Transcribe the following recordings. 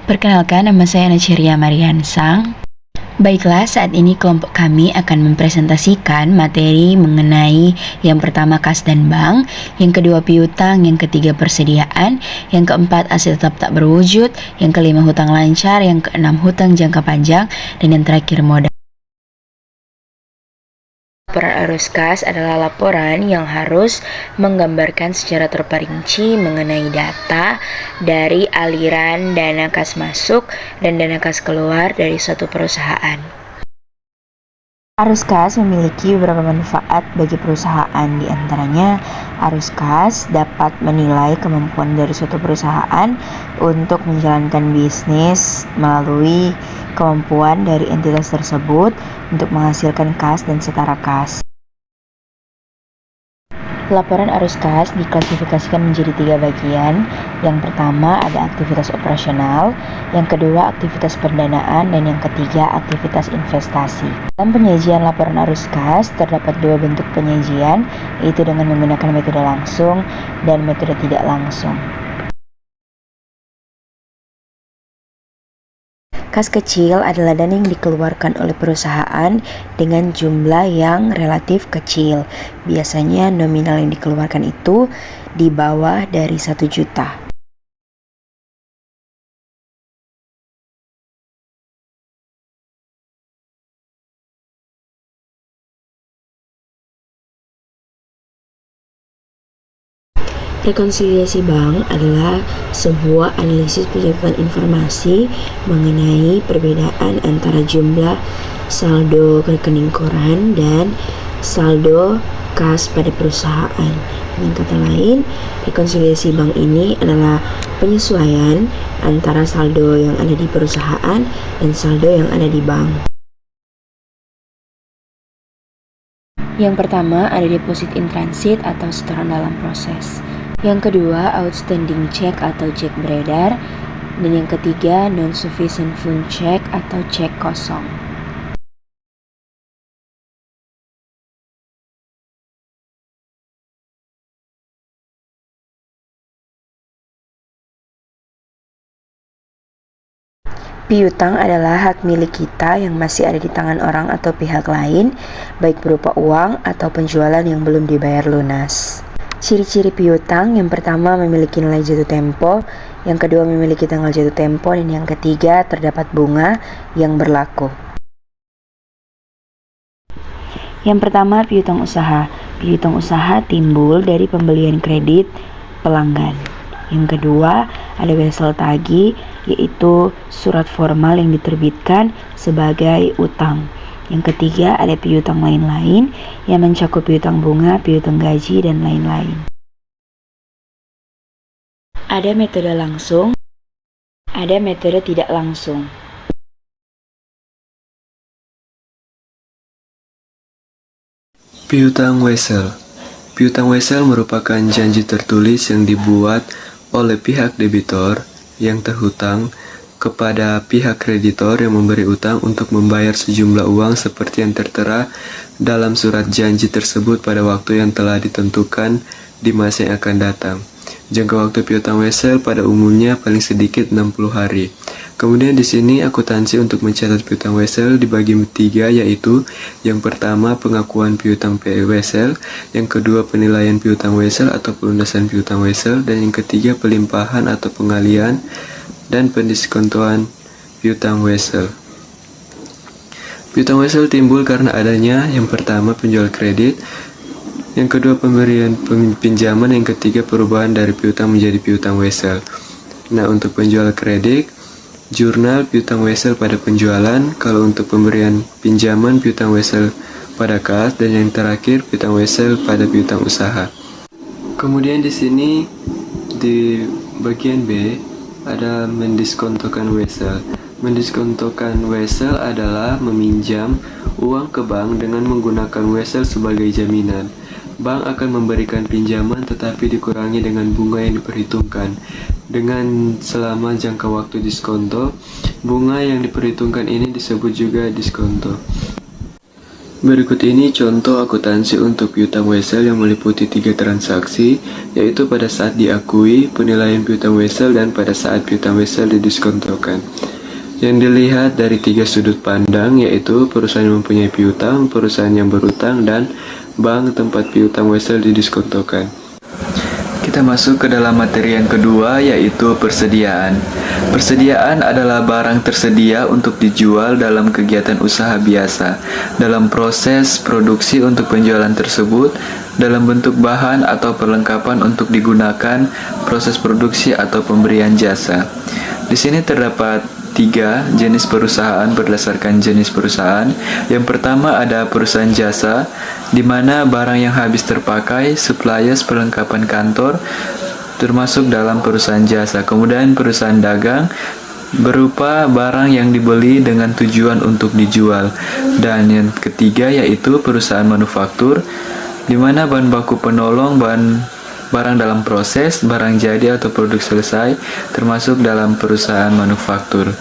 Perkenalkan, nama saya Naciria Mariansang. Baiklah, saat ini kelompok kami akan mempresentasikan materi mengenai yang pertama kas dan bank, yang kedua piutang, yang ketiga persediaan, yang keempat aset tetap tak berwujud, yang kelima hutang lancar, yang keenam hutang jangka panjang, dan yang terakhir modal. Laporan arus kas adalah laporan yang harus menggambarkan secara terperinci mengenai data dari aliran dana kas masuk dan dana kas keluar dari suatu perusahaan. Arus kas memiliki beberapa manfaat bagi perusahaan, di antaranya arus kas dapat menilai kemampuan dari suatu perusahaan untuk menjalankan bisnis melalui kemampuan dari entitas tersebut untuk menghasilkan kas dan setara kas. Laporan arus kas diklasifikasikan menjadi 3 bagian. Yang pertama ada aktivitas operasional, yang kedua aktivitas pendanaan, dan yang ketiga aktivitas investasi. Dalam penyajian laporan arus kas terdapat 2 bentuk penyajian, yaitu dengan menggunakan metode langsung dan metode tidak langsung. Kas kecil adalah dana yang dikeluarkan oleh perusahaan dengan jumlah yang relatif kecil. Biasanya nominal yang dikeluarkan itu di bawah dari 1 juta. Rekonsiliasi bank adalah sebuah analisis pencatatan informasi mengenai perbedaan antara jumlah saldo rekening koran dan saldo kas pada perusahaan. Dengan kata lain, rekonsiliasi bank ini adalah penyesuaian antara saldo yang ada di perusahaan dan saldo yang ada di bank. Yang pertama ada deposit in transit atau setoran dalam proses. Yang kedua, outstanding check atau cek beredar. Dan yang ketiga, non-sufficient fund check atau cek kosong. Piutang adalah hak milik kita yang masih ada di tangan orang atau pihak lain, baik berupa uang atau penjualan yang belum dibayar lunas. Ciri-ciri piutang, yang pertama memiliki nilai jatuh tempo, yang kedua memiliki tanggal jatuh tempo, dan yang ketiga terdapat bunga yang berlaku. Yang pertama, piutang usaha. Piutang usaha timbul dari pembelian kredit pelanggan. Yang kedua, ada wesel tagih, yaitu surat formal yang diterbitkan sebagai utang. Yang ketiga, ada piutang lain-lain yang mencakup piutang bunga, piutang gaji, dan lain-lain. Ada metode langsung, ada metode tidak langsung. Piutang wesel. Piutang wesel merupakan janji tertulis yang dibuat oleh pihak debitor yang terhutang kepada pihak kreditor yang memberi utang untuk membayar sejumlah uang seperti yang tertera dalam surat janji tersebut pada waktu yang telah ditentukan di masa yang akan datang. Jangka waktu piutang wesel pada umumnya paling sedikit 60 hari. Kemudian di sini akuntansi untuk mencatat piutang wesel dibagi 3, yaitu yang pertama pengakuan piutang wesel, yang kedua penilaian piutang wesel atau pelunasan piutang wesel, dan yang ketiga pelimpahan atau pengalian dan pendiskontoan piutang wesel. Piutang wesel timbul karena adanya yang pertama penjual kredit, yang kedua pemberian pinjaman, yang ketiga perubahan dari piutang menjadi piutang wesel. Nah, untuk penjual kredit, jurnal piutang wesel pada penjualan, kalau untuk pemberian pinjaman piutang wesel pada kas, dan yang terakhir piutang wesel pada piutang usaha. Kemudian di sini di bagian B ada mendiskontokan wesel. Mendiskontokan wesel adalah meminjam uang ke bank dengan menggunakan wesel sebagai jaminan. Bank akan memberikan pinjaman tetapi dikurangi dengan bunga yang diperhitungkan. Dengan selama jangka waktu diskonto, bunga yang diperhitungkan ini disebut juga diskonto. Berikut ini contoh akuntansi untuk piutang wesel yang meliputi 3 transaksi, yaitu pada saat diakui, penilaian piutang wesel, dan pada saat piutang wesel didiskontokan. Yang dilihat dari 3 sudut pandang, yaitu perusahaan yang mempunyai piutang, perusahaan yang berutang, dan bank tempat piutang wesel didiskontokan. Kita masuk ke dalam materi yang kedua, yaitu persediaan. Persediaan adalah barang tersedia untuk dijual dalam kegiatan usaha biasa, dalam proses produksi untuk penjualan tersebut, dalam bentuk bahan atau perlengkapan untuk digunakan proses produksi atau pemberian jasa. Di sini terdapat 3 jenis perusahaan berdasarkan jenis perusahaan. Yang pertama ada perusahaan jasa, di mana barang yang habis terpakai, supplies, perlengkapan kantor, termasuk dalam perusahaan jasa. Kemudian perusahaan dagang, berupa barang yang dibeli dengan tujuan untuk dijual. Dan yang ketiga yaitu perusahaan manufaktur, di mana bahan baku penolong, barang dalam proses, barang jadi atau produk selesai, termasuk dalam perusahaan manufaktur.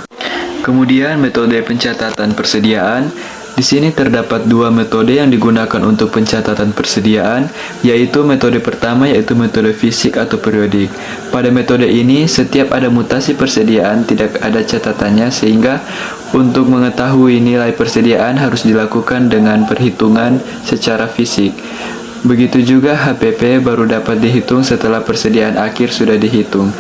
Kemudian metode pencatatan persediaan. Di sini terdapat 2 metode yang digunakan untuk pencatatan persediaan, yaitu metode pertama yaitu metode fisik atau periodik. Pada metode ini, setiap ada mutasi persediaan tidak ada catatannya, sehingga untuk mengetahui nilai persediaan harus dilakukan dengan perhitungan secara fisik. Begitu juga HPP baru dapat dihitung setelah persediaan akhir sudah dihitung.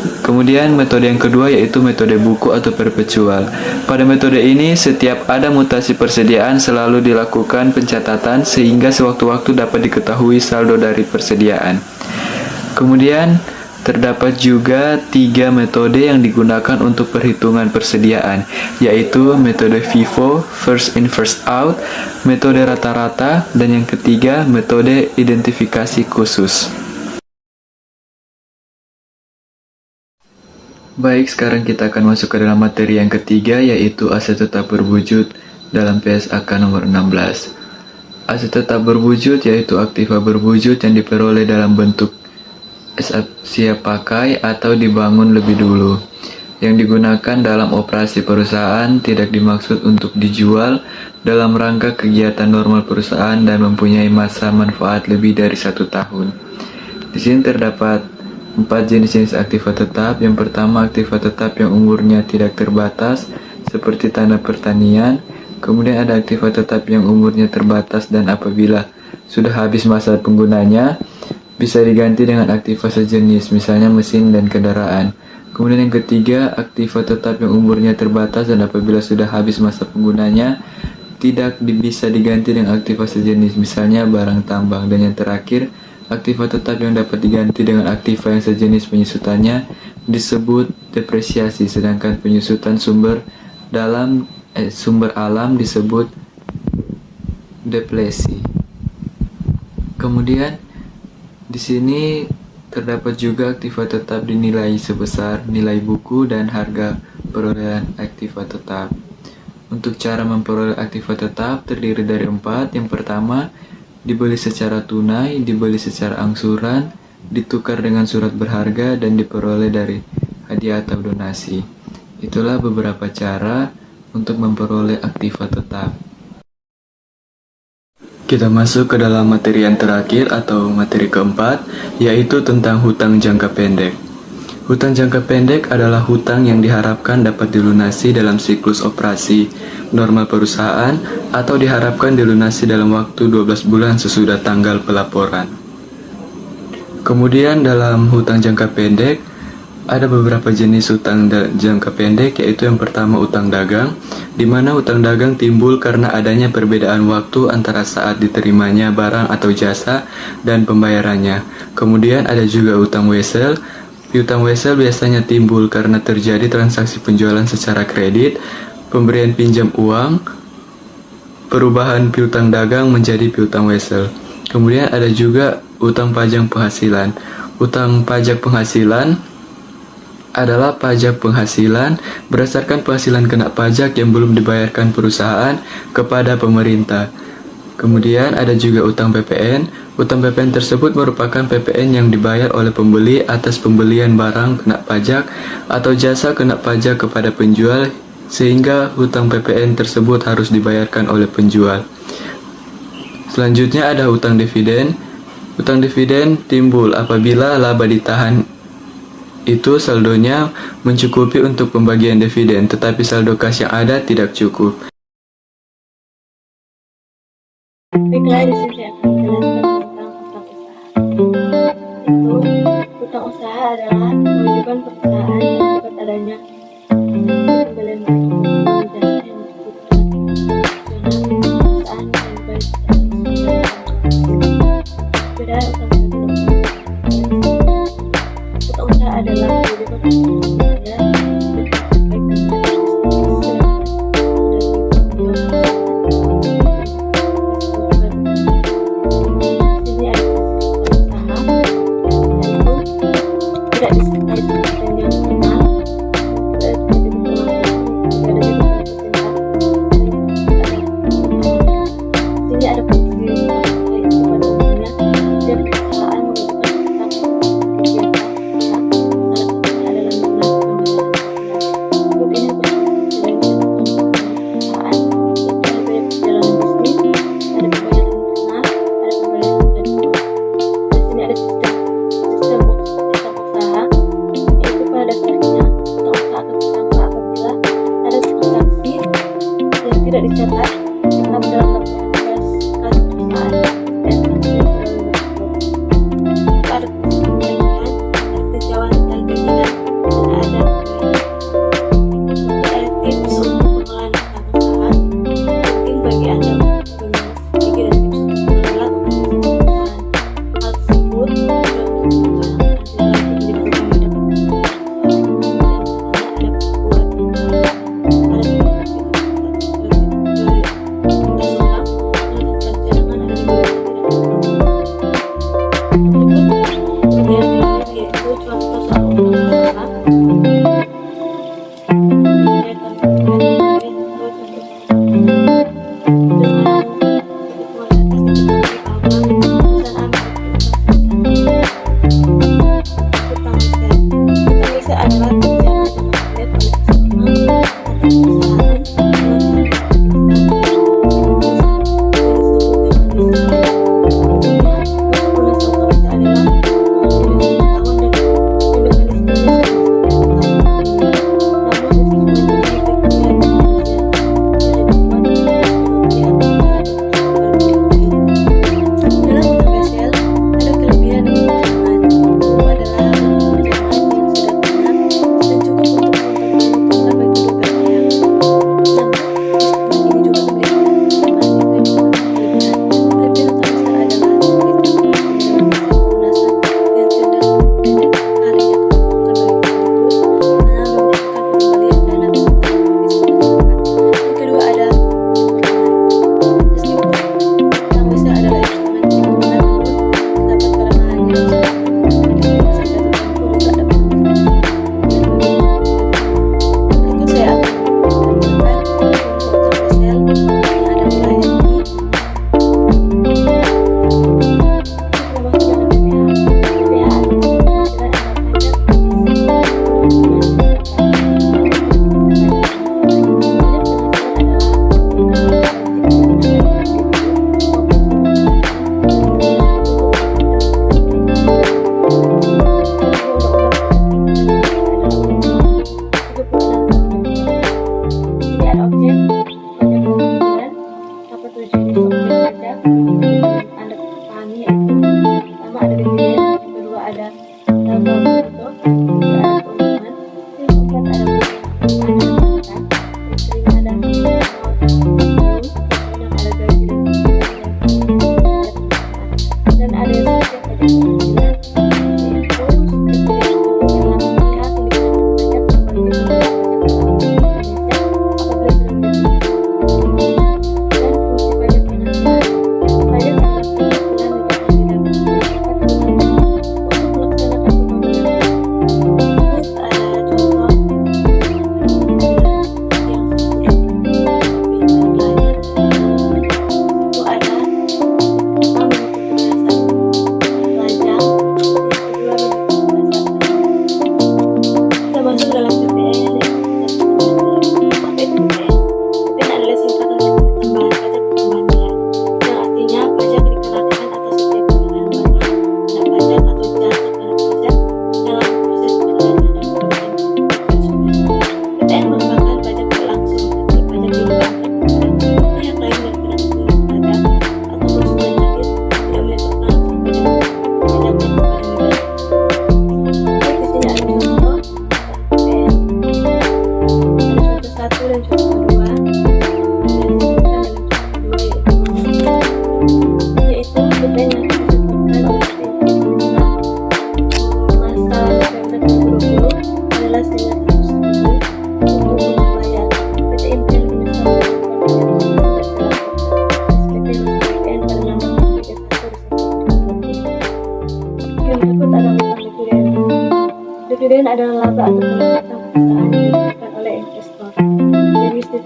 Kemudian metode yang kedua yaitu metode buku atau perpetual. Pada metode ini setiap ada mutasi persediaan selalu dilakukan pencatatan sehingga sewaktu-waktu dapat diketahui saldo dari persediaan. Kemudian terdapat juga 3 metode yang digunakan untuk perhitungan persediaan, yaitu metode FIFO, first in first out, metode rata-rata, dan yang ketiga metode identifikasi khusus. Baik, sekarang kita akan masuk ke dalam materi yang ketiga, yaitu aset tetap berwujud dalam PSAK nomor 16. Aset tetap berwujud yaitu aktiva berwujud yang diperoleh dalam bentuk siap pakai atau dibangun lebih dulu, yang digunakan dalam operasi perusahaan, tidak dimaksud untuk dijual dalam rangka kegiatan normal perusahaan dan mempunyai masa manfaat lebih dari 1 tahun. Di sini terdapat 4 jenis-jenis aktiva tetap. Yang pertama, aktiva tetap yang umurnya tidak terbatas seperti tanah pertanian. Kemudian ada aktiva tetap yang umurnya terbatas dan apabila sudah habis masa penggunanya bisa diganti dengan aktiva sejenis, misalnya mesin dan kendaraan. Kemudian yang ketiga, aktiva tetap yang umurnya terbatas dan apabila sudah habis masa penggunanya tidak bisa diganti dengan aktiva sejenis, misalnya barang tambang. Dan yang terakhir, aktiva tetap yang dapat diganti dengan aktiva yang sejenis penyusutannya disebut depresiasi, sedangkan penyusutan sumber alam disebut deplesi. Kemudian di sini terdapat juga aktiva tetap dinilai sebesar nilai buku dan harga perolehan aktiva tetap. Untuk cara memperoleh aktiva tetap terdiri dari 4. Yang pertama, dibeli secara tunai, dibeli secara angsuran, ditukar dengan surat berharga, dan diperoleh dari hadiah atau donasi. Itulah beberapa cara untuk memperoleh aktiva tetap. Kita masuk ke dalam materi yang terakhir atau materi keempat, yaitu tentang hutang jangka pendek. Hutang jangka pendek adalah hutang yang diharapkan dapat dilunasi dalam siklus operasi normal perusahaan atau diharapkan dilunasi dalam waktu 12 bulan sesudah tanggal pelaporan. Kemudian dalam hutang jangka pendek, ada beberapa jenis hutang jangka pendek, yaitu yang pertama utang dagang, di mana utang dagang timbul karena adanya perbedaan waktu antara saat diterimanya barang atau jasa dan pembayarannya. Kemudian ada juga utang wesel. Piutang wesel biasanya timbul karena terjadi transaksi penjualan secara kredit, pemberian pinjam uang, perubahan piutang dagang menjadi piutang wesel. Kemudian ada juga utang pajak penghasilan. Utang pajak penghasilan adalah pajak penghasilan berdasarkan penghasilan kena pajak yang belum dibayarkan perusahaan kepada pemerintah. Kemudian ada juga utang PPN. Utang PPN tersebut merupakan PPN yang dibayar oleh pembeli atas pembelian barang kena pajak atau jasa kena pajak kepada penjual, sehingga hutang PPN tersebut harus dibayarkan oleh penjual. Selanjutnya ada utang dividen. Utang dividen timbul apabila laba ditahan itu saldonya mencukupi untuk pembagian dividen, tetapi saldo kas yang ada tidak cukup. Baiklah, di sini saya akan menjelaskan tentang utang usaha. Utang usaha adalah kewajiban perusahaan yang dapat adanya pembelian barang dan jasa yang dibutuhkan perusahaan yang baik beda utang usaha adalah kewajiban perusahaan tidak dicatat dalam laporan kas perusahaan dan ada pembagian tinjauan dan gajian dan ada tips untuk pengelolaan utang usaha. Penting bagi Anda untuk memiliki dan tips untuk mengelola utang perusahaan. Hal tersebut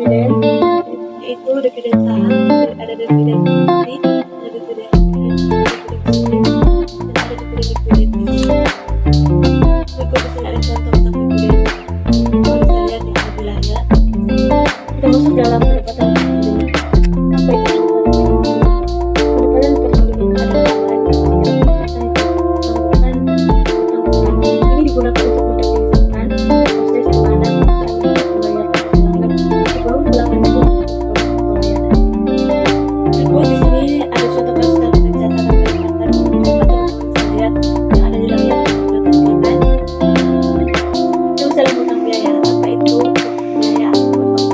dividen, yaitu dividen saham, ada dividen equity, ada dividen dan ada dividen liquidity. Berikut di sini ada contoh tentang dividen. Kalau bisa lihat yang lebih layar, kita masuk dalam pendapatan persalinan. Apa itu pendapatan persalinan? Adalah yang tanggungan utang. Ini digunakan untuk mendefinisikan proses di mana perusahaan membayar sebelum bulan itu pelayanan. Kedua, di sini ada contoh kasus dan pencatatan pendapatan atau bisa lihat yang ada di layar sudah terlihat. Kita bisa lihat utang biaya. Apa itu biaya atau utang?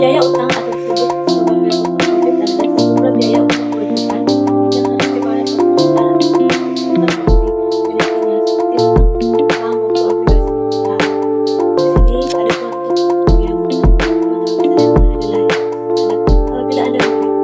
Biaya utang atau disebut sebagai utang kredit adalah sejumlah biaya untuk kewajiban yang harus dibayar oleh perusahaan utang yang dimilikinya seperti utang maupun obligasi perusahaan. Di sini ada contoh yang bisa lihat yang ada di layar. Apabila Anda memiliki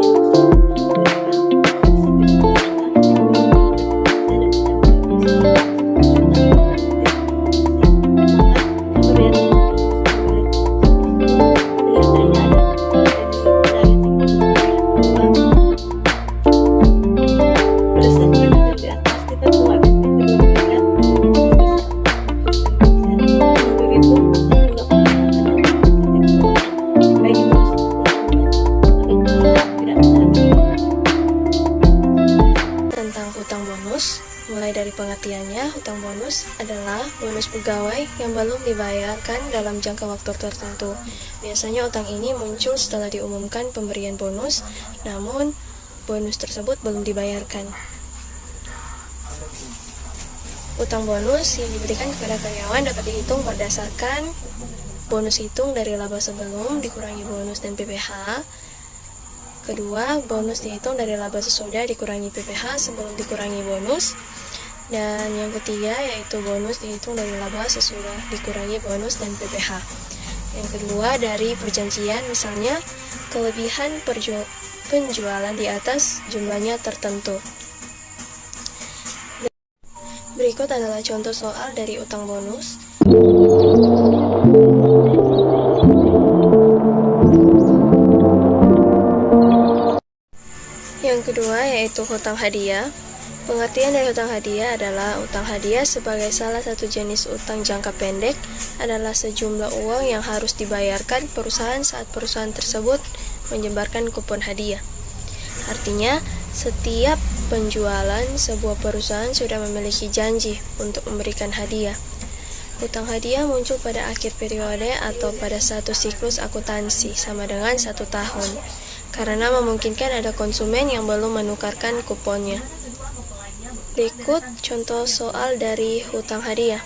Tentang hutang bonus, mulai dari pengertiannya, hutang bonus adalah bonus pegawai yang belum dibayarkan dalam jangka waktu tertentu. Biasanya hutang ini muncul setelah diumumkan pemberian bonus, namun bonus tersebut belum dibayarkan. Hutang bonus yang diberikan kepada karyawan dapat dihitung berdasarkan bonus hitung dari laba sebelum dikurangi bonus dan PPh. Kedua, bonus dihitung dari laba sesudah dikurangi PPh sebelum dikurangi bonus. Dan yang ketiga yaitu bonus dihitung dari laba sesudah dikurangi bonus dan PPh. Yang kedua dari perjanjian, misalnya kelebihan penjualan di atas jumlahnya tertentu. Berikut adalah contoh soal dari utang bonus. Yang kedua yaitu hutang hadiah. Pengertian dari hutang hadiah adalah utang hadiah sebagai salah satu jenis utang jangka pendek adalah sejumlah uang yang harus dibayarkan perusahaan saat perusahaan tersebut menyebarkan kupon hadiah. Artinya, setiap penjualan sebuah perusahaan sudah memiliki janji untuk memberikan hadiah. Hutang hadiah muncul pada akhir periode atau pada satu siklus akuntansi sama dengan 1 tahun, karena memungkinkan ada konsumen yang belum menukarkan kuponnya. Berikut contoh soal dari hutang hadiah.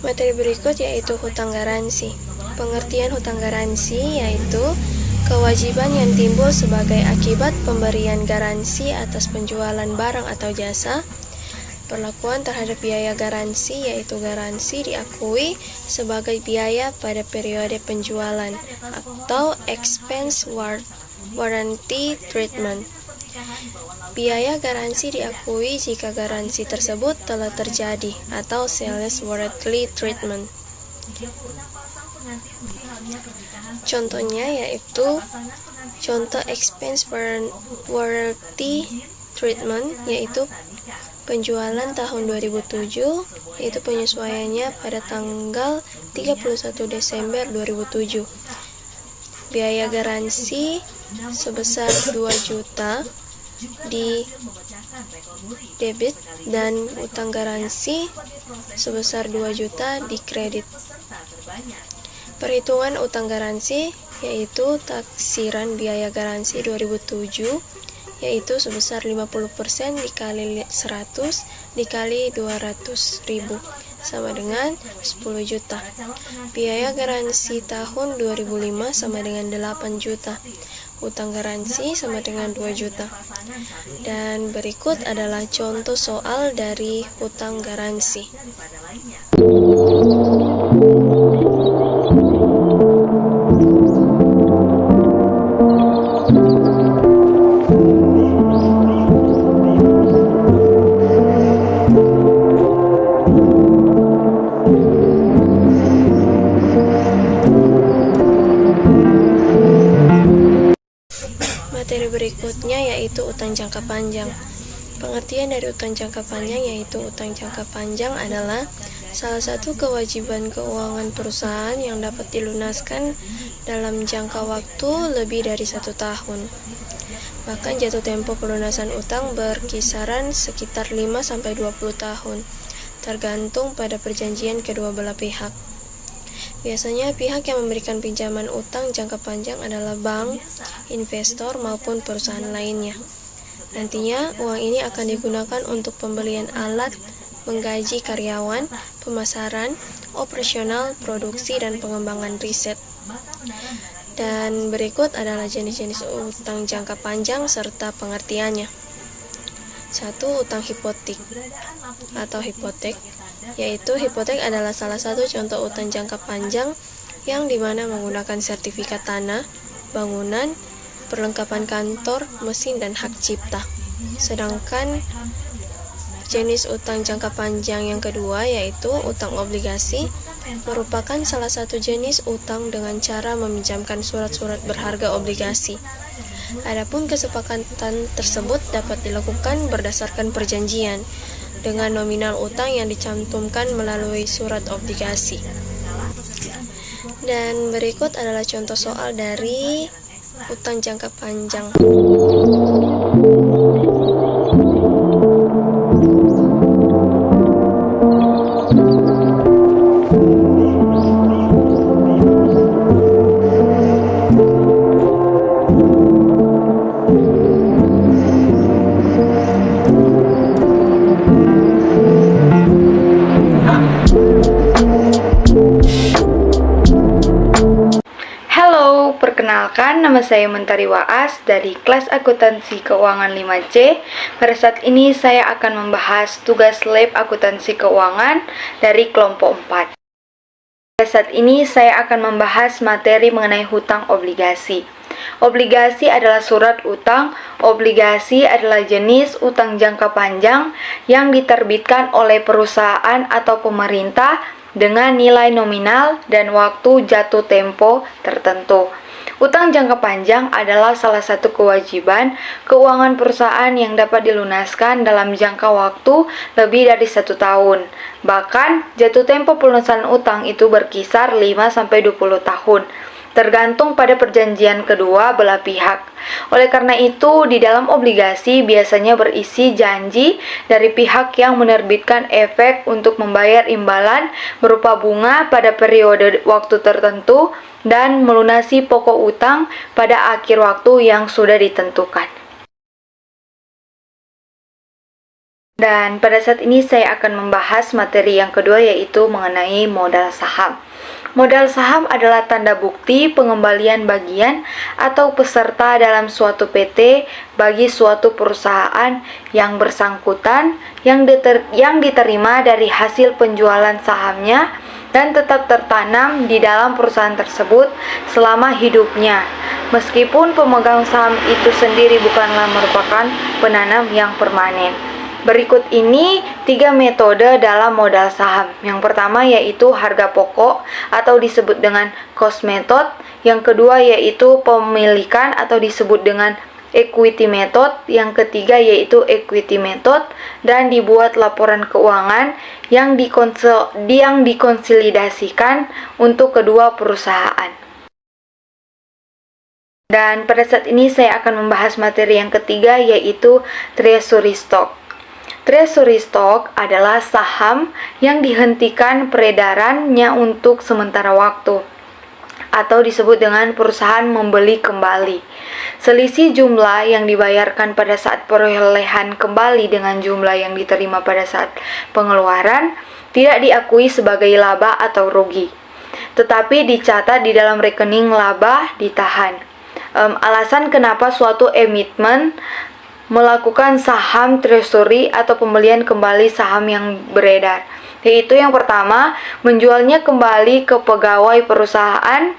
Materi berikut yaitu hutang garansi. Pengertian hutang garansi yaitu kewajiban yang timbul sebagai akibat pemberian garansi atas penjualan barang atau jasa. Perlakuan terhadap biaya garansi yaitu garansi diakui sebagai biaya pada periode penjualan atau expense warranty treatment. Biaya garansi diakui jika garansi tersebut telah terjadi atau sales warranty treatment. Contohnya yaitu contoh expense warranty treatment yaitu penjualan tahun 2007 yaitu penyesuaiannya pada tanggal 31 Desember 2007. Biaya garansi sebesar 2 juta di debit dan utang garansi sebesar 2 juta di kredit. Perhitungan utang garansi yaitu taksiran biaya garansi 2007 yaitu sebesar 50% dikali 100 dikali 200.000 sama dengan 10 juta. Biaya garansi tahun 2005 sama dengan 8 juta. Utang garansi sama dengan 2 juta. Dan berikut adalah contoh soal dari utang garansi. Materi berikutnya yaitu utang jangka panjang. Pengertian dari utang jangka panjang yaitu utang jangka panjang adalah salah satu kewajiban keuangan perusahaan yang dapat dilunaskan dalam jangka waktu lebih dari 1 tahun. Bahkan jatuh tempo pelunasan utang berkisaran sekitar 5-20 tahun, tergantung pada perjanjian kedua belah pihak. Biasanya pihak yang memberikan pinjaman utang jangka panjang adalah bank, investor, maupun perusahaan lainnya. Nantinya, uang ini akan digunakan untuk pembelian alat, menggaji karyawan, pemasaran, operasional, produksi, dan pengembangan riset. Dan berikut adalah jenis-jenis utang jangka panjang serta pengertiannya. 1. Utang hipotek atau hipotek, yaitu hipotek adalah salah satu contoh utang jangka panjang yang dimana menggunakan sertifikat tanah, bangunan, perlengkapan kantor, mesin, dan hak cipta. Sedangkan jenis utang jangka panjang yang kedua yaitu utang obligasi, merupakan salah satu jenis utang dengan cara meminjamkan surat-surat berharga obligasi. Adapun kesepakatan tersebut dapat dilakukan berdasarkan perjanjian dengan nominal utang yang dicantumkan melalui surat obligasi. Dan berikut adalah contoh soal dari utang jangka panjang. Perkenalkan, nama saya Mentari Waas dari kelas akuntansi keuangan 5C. Pada saat ini saya akan membahas tugas lab akuntansi keuangan dari kelompok 4. Pada saat ini saya akan membahas materi mengenai hutang obligasi. Obligasi adalah surat utang. Obligasi adalah jenis utang jangka panjang yang diterbitkan oleh perusahaan atau pemerintah dengan nilai nominal dan waktu jatuh tempo tertentu. Utang jangka panjang adalah salah satu kewajiban keuangan perusahaan yang dapat dilunaskan dalam jangka waktu lebih dari 1 tahun. Bahkan, jatuh tempo pelunasan utang itu berkisar 5-20 tahun, tergantung pada perjanjian kedua belah pihak. Oleh karena itu, di dalam obligasi biasanya berisi janji dari pihak yang menerbitkan efek untuk membayar imbalan berupa bunga pada periode waktu tertentu dan melunasi pokok utang pada akhir waktu yang sudah ditentukan. Dan pada saat ini saya akan membahas materi yang kedua yaitu mengenai modal saham. Modal saham adalah tanda bukti pengembalian bagian atau peserta dalam suatu PT bagi suatu perusahaan yang bersangkutan yang diterima dari hasil penjualan sahamnya dan tetap tertanam di dalam perusahaan tersebut selama hidupnya, meskipun pemegang saham itu sendiri bukanlah merupakan penanam yang permanen. Berikut ini 3 metode dalam modal saham. Yang pertama yaitu harga pokok atau disebut dengan cost method. Yang kedua yaitu pemilikan atau disebut dengan equity method. Yang ketiga yaitu equity method, dan dibuat laporan keuangan yang dikonsolidasikan untuk kedua perusahaan. Dan pada saat ini saya akan membahas materi yang ketiga yaitu treasury stock. Treasury stock adalah saham yang dihentikan peredarannya untuk sementara waktu, atau disebut dengan perusahaan membeli kembali. Selisih jumlah yang dibayarkan pada saat perolehan kembali dengan jumlah yang diterima pada saat pengeluaran tidak diakui sebagai laba atau rugi, tetapi dicatat di dalam rekening laba ditahan. Alasan kenapa suatu emiten melakukan saham treasury atau pembelian kembali saham yang beredar, yaitu yang pertama, menjualnya kembali ke pegawai perusahaan.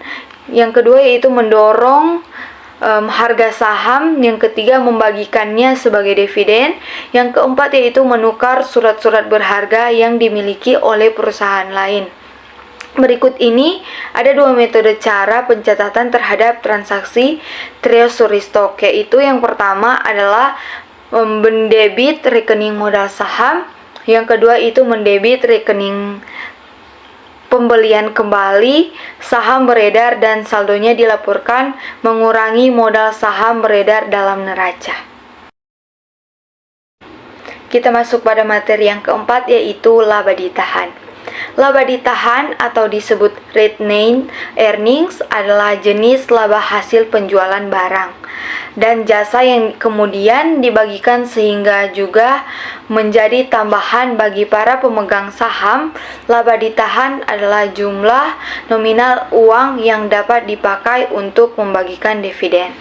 Yang kedua yaitu mendorong harga saham. Yang ketiga membagikannya sebagai dividen. Yang keempat yaitu menukar surat-surat berharga yang dimiliki oleh perusahaan lain. Berikut ini ada dua metode cara pencatatan terhadap transaksi treasury stock, yaitu yang pertama adalah mendebit rekening modal saham. Yang kedua itu mendebit rekening pembelian kembali saham beredar dan saldonya dilaporkan mengurangi modal saham beredar dalam neraca. Kita masuk pada materi yang keempat, yaitu laba ditahan. Laba ditahan atau disebut retained earnings adalah jenis laba hasil penjualan barang dan jasa yang kemudian dibagikan sehingga juga menjadi tambahan bagi para pemegang saham. Laba ditahan adalah jumlah nominal uang yang dapat dipakai untuk membagikan dividen.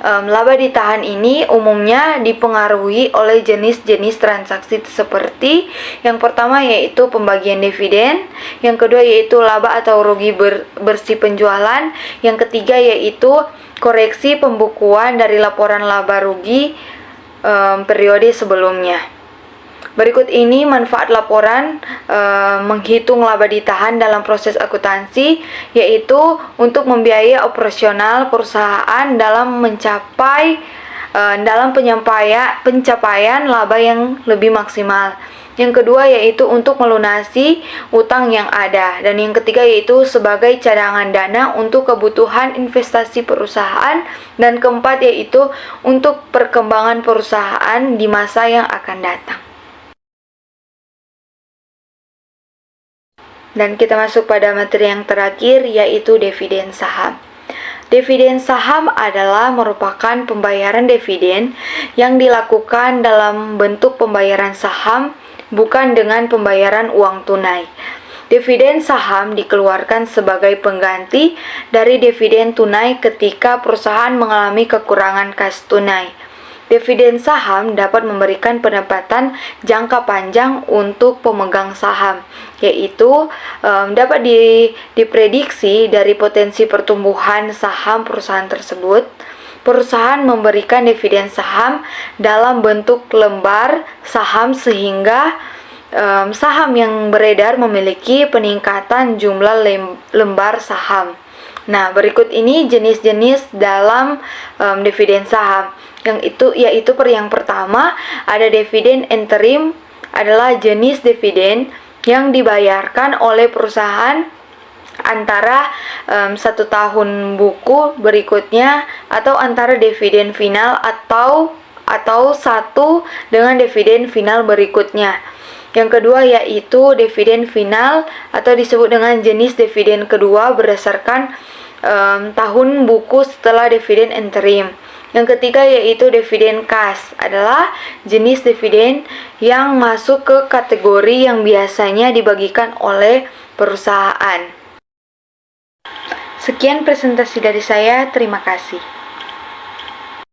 Laba ditahan ini umumnya dipengaruhi oleh jenis-jenis transaksi seperti yang pertama yaitu pembagian dividen, yang kedua yaitu laba atau rugi bersih penjualan, yang ketiga yaitu koreksi pembukuan dari laporan laba rugi periode sebelumnya. Berikut ini manfaat laporan menghitung laba ditahan dalam proses akuntansi, yaitu untuk membiayai operasional perusahaan dalam pencapaian laba yang lebih maksimal. Yang kedua yaitu untuk melunasi utang yang ada, dan yang ketiga yaitu sebagai cadangan dana untuk kebutuhan investasi perusahaan, dan keempat yaitu untuk perkembangan perusahaan di masa yang akan datang. Dan kita masuk pada materi yang terakhir, yaitu dividen saham. Dividen saham adalah merupakan pembayaran dividen yang dilakukan dalam bentuk pembayaran saham, bukan dengan pembayaran uang tunai. Dividen saham dikeluarkan sebagai pengganti dari dividen tunai ketika perusahaan mengalami kekurangan kas tunai. Dividen saham dapat memberikan pendapatan jangka panjang untuk pemegang saham, yaitu dapat diprediksi dari potensi pertumbuhan saham perusahaan tersebut. Perusahaan memberikan dividen saham dalam bentuk lembar saham sehingga saham yang beredar memiliki peningkatan jumlah lembar saham. Nah, berikut ini jenis-jenis dalam dividen saham. Yaitu yang pertama ada dividen interim, adalah jenis dividen yang dibayarkan oleh perusahaan antara 1 tahun buku berikutnya, atau antara dividen final atau satu dengan dividen final berikutnya. Yang kedua yaitu dividen final atau disebut dengan jenis dividen kedua berdasarkan tahun buku setelah dividen interim. Yang ketiga yaitu dividen kas, adalah jenis dividen yang masuk ke kategori yang biasanya dibagikan oleh perusahaan. Sekian presentasi dari saya, terima kasih.